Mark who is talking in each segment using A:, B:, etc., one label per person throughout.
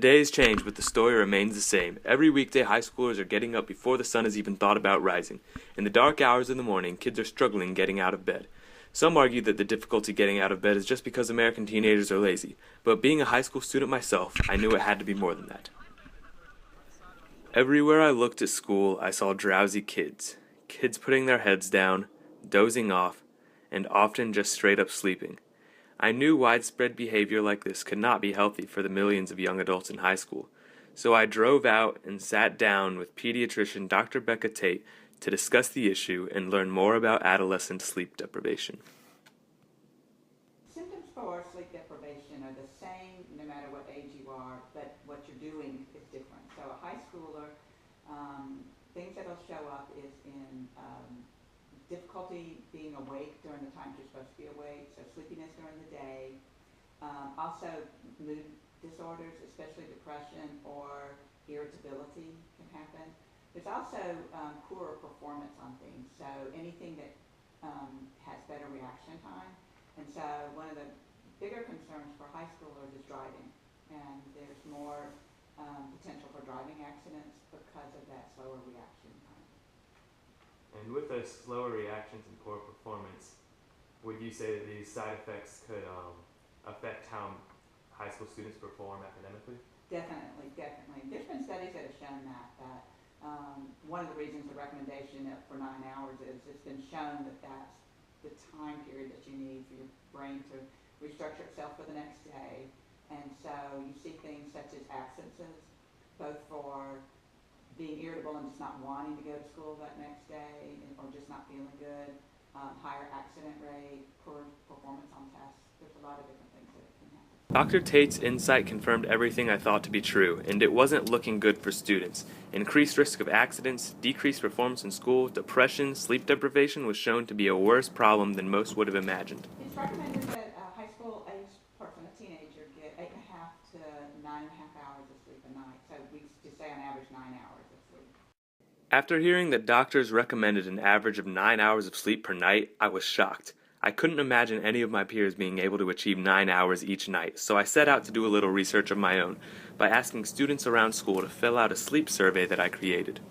A: days change, but the story remains the same. Every weekday, high schoolers are getting up before the sun has even thought about rising. In the dark hours of the morning, kids are struggling getting out of bed. Some argue that the difficulty getting out of bed is just because American teenagers are lazy, but being a high school student myself, I knew it had to be more than that. Everywhere I looked at school, I saw drowsy kids. Kids putting their heads down, dozing off, and often just straight up sleeping. I knew widespread behavior like this could not be healthy for the millions of young adults in high school, so I drove out and sat down with pediatrician Dr. Becca Tate to discuss the issue and learn more about adolescent sleep deprivation.
B: Symptoms for sleep deprivation are the same no matter what age you are, but what you're doing is different. So a high schooler, things that will show up is in difficulty being awake during the times you're supposed to be awake, so sleepiness during the day. Also mood disorders, especially depression or irritability can happen. There's also poorer performance on things, so anything that has better reaction time. And so one of the bigger concerns for high schoolers is driving, and there's more potential for driving accidents because of that slower reaction time.
A: And with those slower reactions and poor performance, would you say that these side effects could affect how high school students perform academically?
B: Definitely. There's been studies that have shown that one of the reasons the recommendation for 9 hours is it's been shown that that's the time period that you need for your brain to restructure itself for the next day. And so you see things such as absences, both for being irritable and just not wanting to go to school that next day, or just not feeling good, higher accident rate, poor performance on tests. There's a lot of different things that can happen.
A: Dr. Tate's insight confirmed everything I thought to be true, and it wasn't looking good for students. Increased risk of accidents, decreased performance in school, depression, sleep deprivation was shown to be a worse problem than most would have imagined.
B: It's recommended that a high school age person, a teenager, get 8.5 to 9.5 hours of sleep a night. So we just say on average 9 hours of sleep.
A: After hearing that doctors recommended an average of 9 hours of sleep per night, I was shocked. I couldn't imagine any of my peers being able to achieve 9 hours each night, so I set out to do a little research of my own by asking students around school to fill out a sleep survey that I created.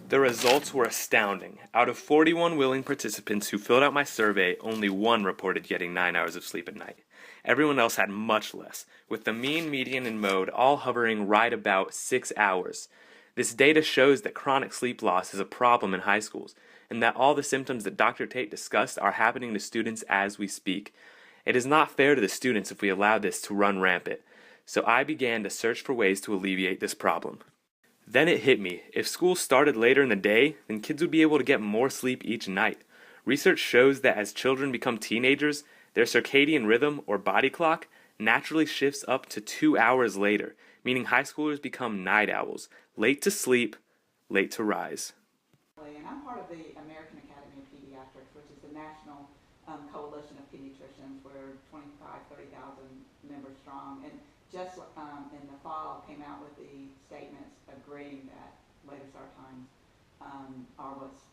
A: The results were astounding. Out of 41 willing participants who filled out my survey, only one reported getting 9 hours of sleep at night. Everyone else had much less, with the mean, median, and mode all hovering right about 6 hours. This data shows that chronic sleep loss is a problem in high schools, and that all the symptoms that Dr. Tate discussed are happening to students as we speak. It is not fair to the students if we allow this to run rampant, so I began to search for ways to alleviate this problem. Then it hit me. If school started later in the day, then kids would be able to get more sleep each night. Research shows that as children become teenagers, their circadian rhythm, or body clock, naturally shifts up to 2 hours later, meaning high schoolers become night owls, late to sleep, late to rise.
B: And I'm part of the American Academy of Pediatrics, which is the national coalition of pediatricians. We're 30,000 members strong. And just in the fall came out with the statements agreeing that later start times are what's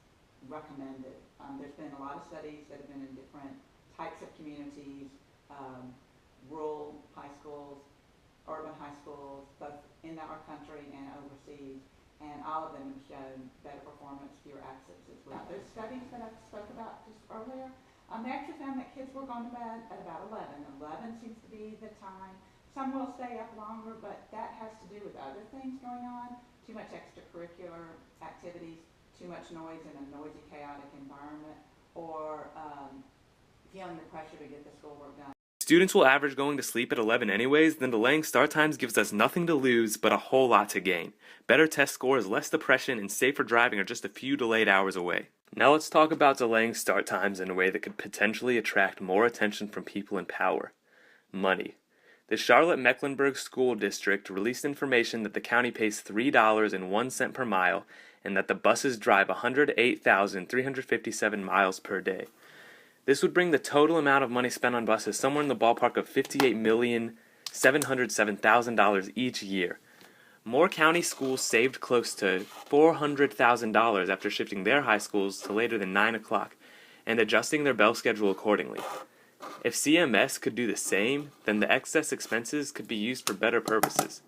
B: recommended. There's been a lot of studies that have been in different types of communities, rural high schools, urban high schools, both in our country and overseas. And all of them have shown better performance, fewer accidents. Those studies that I spoke about just earlier, they actually found that kids were going to bed at about 11. 11 seems to be the time. Some will stay up longer, but that has to do with other things going on. Too much extracurricular activities, too much noise in a noisy, chaotic environment, or feeling the pressure to get the schoolwork done.
A: Students will average going to sleep at 11 anyways, then delaying start times gives us nothing to lose but a whole lot to gain. Better test scores, less depression, and safer driving are just a few delayed hours away. Now let's talk about delaying start times in a way that could potentially attract more attention from people in power. Money. The Charlotte-Mecklenburg School District released information that the county pays $3.01 per mile and that the buses drive 108,357 miles per day. This would bring the total amount of money spent on buses somewhere in the ballpark of $58,707,000 each year. Moore County schools saved close to $400,000 after shifting their high schools to later than 9 o'clock and adjusting their bell schedule accordingly. If CMS could do the same, then the excess expenses could be used for better purposes.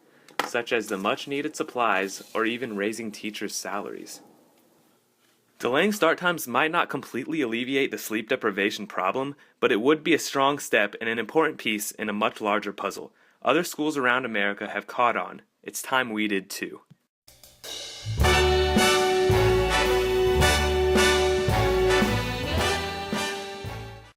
A: such as the much-needed supplies or even raising teachers' salaries. Delaying start times might not completely alleviate the sleep deprivation problem, but it would be a strong step and an important piece in a much larger puzzle. Other schools around America have caught on. It's time we did too.